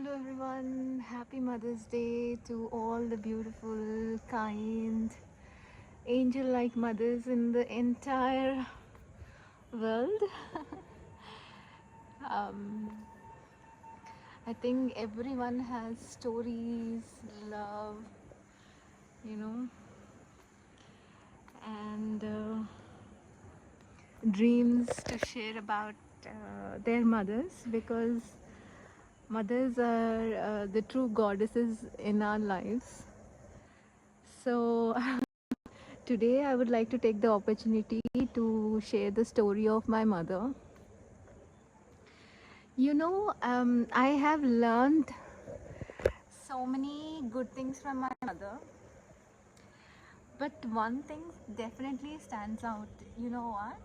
Hello everyone, happy Mother's Day to all the beautiful, kind, angel-like mothers in the entire world. um, I think everyone has stories, love, you know, and dreams to share about their mothers, because mothers are the true goddesses in our lives. So today I would like to take the opportunity to share the story of my mother. I have learned so many good things from my mother, but one thing definitely stands out. You know what?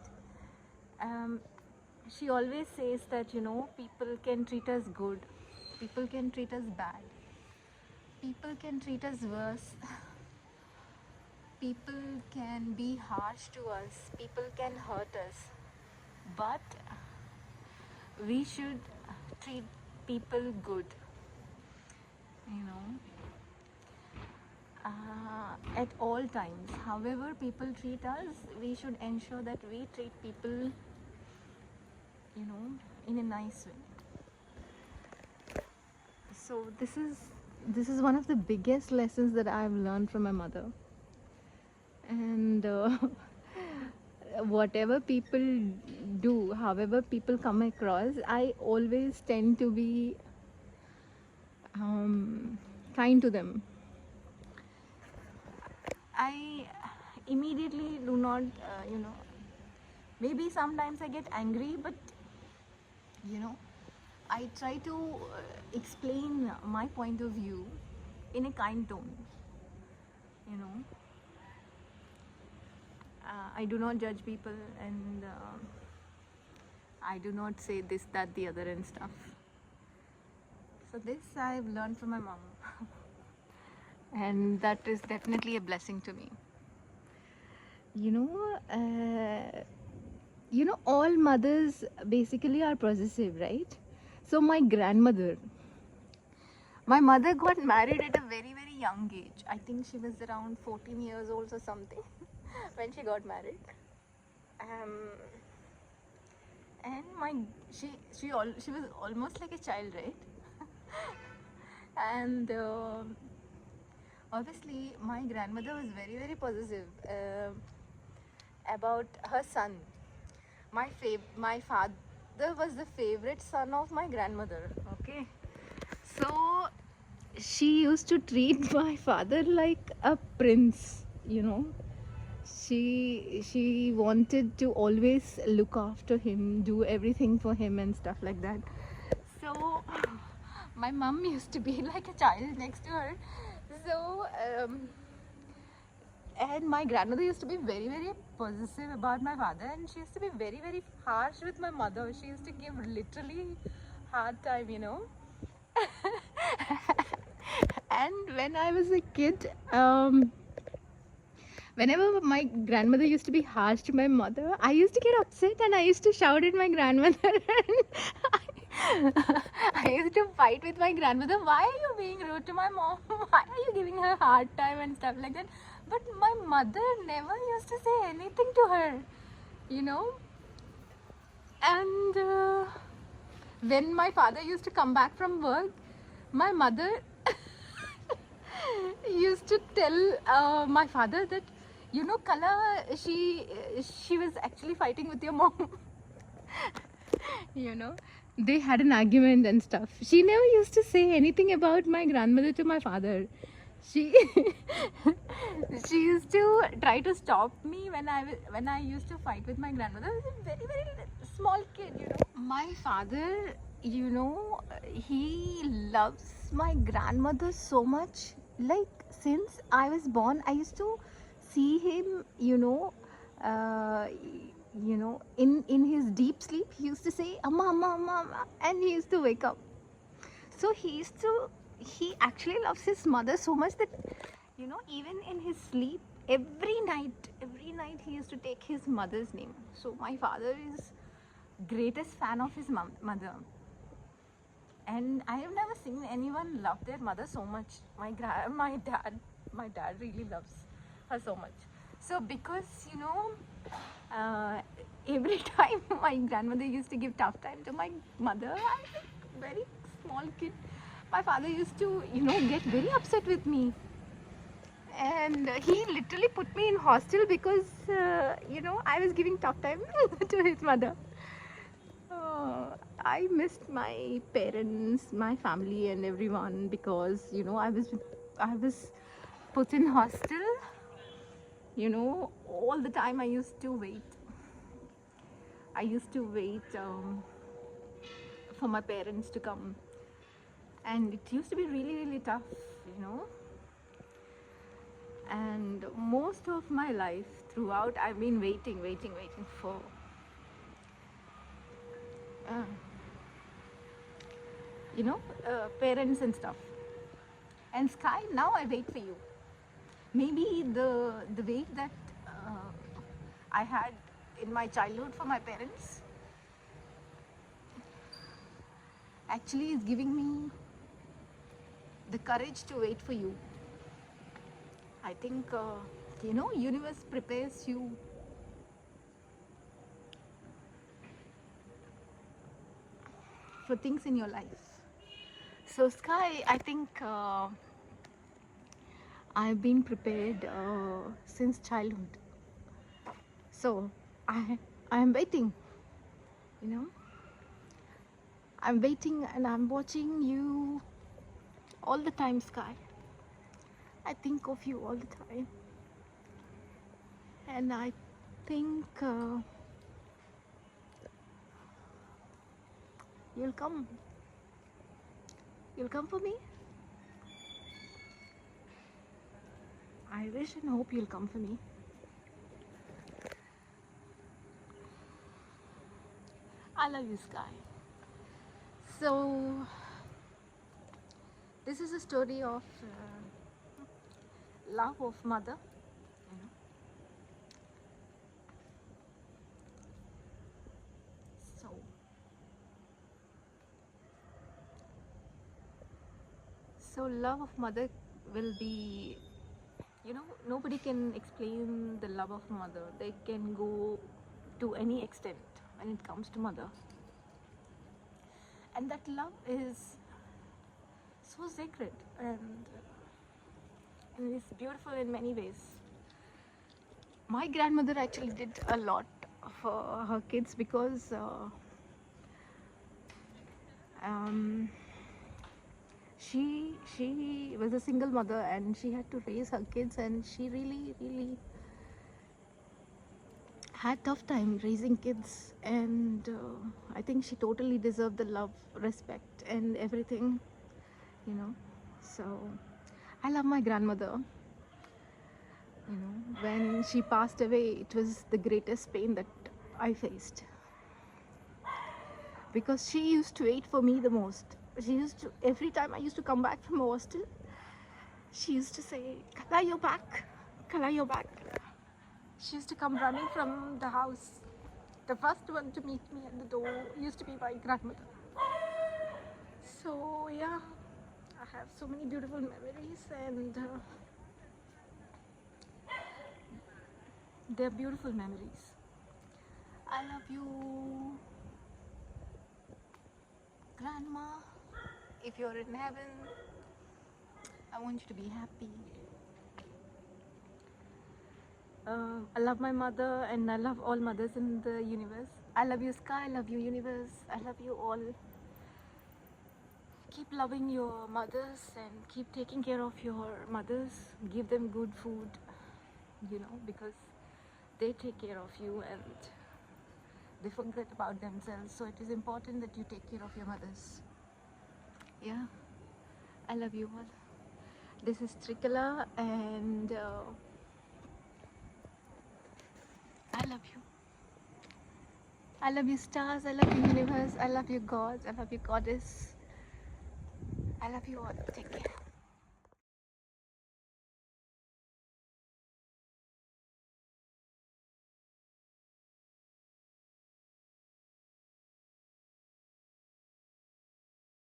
She always says that, people can treat us good, people can treat us bad, people can treat us worse, people can be harsh to us, people can hurt us, but we should treat people good, you know, at all times. However people treat us, we should ensure that we treat people, in a nice way. So this is one of the biggest lessons that I've learned from my mother. And whatever people do, however people come across, I always tend to be kind to them. I immediately do not, maybe sometimes I get angry, but I try to explain my point of view in a kind tone. You know, I do not judge people, and I do not say this, that, the other, and stuff. So this I've learned from my mom, and that is definitely a blessing to me. You know, all mothers basically are possessive, right? So my mother got married at a very, very young age. I think she was around 14 years old or something when she got married. And she was almost like a child, right? And obviously my grandmother was very, very possessive about her son. My father was the favorite son of my grandmother. Okay, so she used to treat my father like a prince. She wanted to always look after him, do everything for him and stuff like that. So my mom used to be like a child next to her. So and my grandmother used to be very, very possessive about my father, and she used to be very, very harsh with my mother. She used to give literally hard time. And when I was a kid, whenever my grandmother used to be harsh to my mother, I used to get upset and I used to shout at my grandmother. I used to fight with my grandmother. Why are you being rude to my mom? Why are you giving her a hard time and stuff like that? But my mother never used to say anything to her, you know. And when my father used to come back from work, my mother used to tell my father that, Kala, she was actually fighting with your mom. you know they had an argument and stuff. She never used to say anything about my grandmother to my father. She she used to try to stop me when I used to fight with my grandmother. I was a very, very small kid. My father, he loves my grandmother so much. Like, since I was born, I used to see him, uh, in his deep sleep. He used to say, "Amma, amma, amma, amma," and he used to wake up. So he actually loves his mother so much that, even in his sleep, every night he used to take his mother's name. So my father is greatest fan of his mother. And I have never seen anyone love their mother so much. My dad really loves her so much. So because uh, every time my grandmother used to give tough time to my mother, I was a very small kid. My father used to get very upset with me, and he literally put me in hostel because I was giving tough time to his mother. I missed my parents, my family, and everyone because I was put in hostel. All the time I used to wait. I used to wait for my parents to come, and it used to be really, really tough, you know. And most of my life throughout, I've been waiting for uh, parents and stuff. And Sky, now I wait for you. Maybe the wait that I had in my childhood for my parents actually is giving me the courage to wait for you. I think universe prepares you for things in your life. So Sky, I think I've been prepared since childhood. So I'm waiting, you know. I'm waiting and I'm watching you all the time, Sky. I think of you all the time. And I think you'll come. You'll come for me. I wish and hope you'll come for me. I love you, Sky. So, this is a story of love of mother. You know. So love of mother will be, nobody can explain the love of mother. They can go to any extent when it comes to mother. And that love is so sacred and it's beautiful in many ways. My grandmother actually did a lot for her kids because she was a single mother and she had to raise her kids, and she really had tough time raising kids, and I think she totally deserved the love, respect, and everything, so I love my grandmother. When she passed away, it was the greatest pain that I faced, because she used to wait for me the most. She used to, every time I used to come back from hostel, she used to say, Kala, you're back. Kala, you're back. She used to come running from the house. The first one to meet me at the door used to be my grandmother. So yeah, I have so many beautiful memories, and they're beautiful memories. I love you, Grandma. If you're in heaven, I want you to be happy. I love my mother, and I love all mothers in the universe. I love you, Sky. I love you, universe. I love you all. Keep loving your mothers and keep taking care of your mothers. Give them good food, because they take care of you and they forget about themselves. So it is important that you take care of your mothers. Yeah, I love you all. This is Trikala, and I love you. I love you, stars. I love you, universe. I love you, gods. I love you, goddess. I love you all. Take care.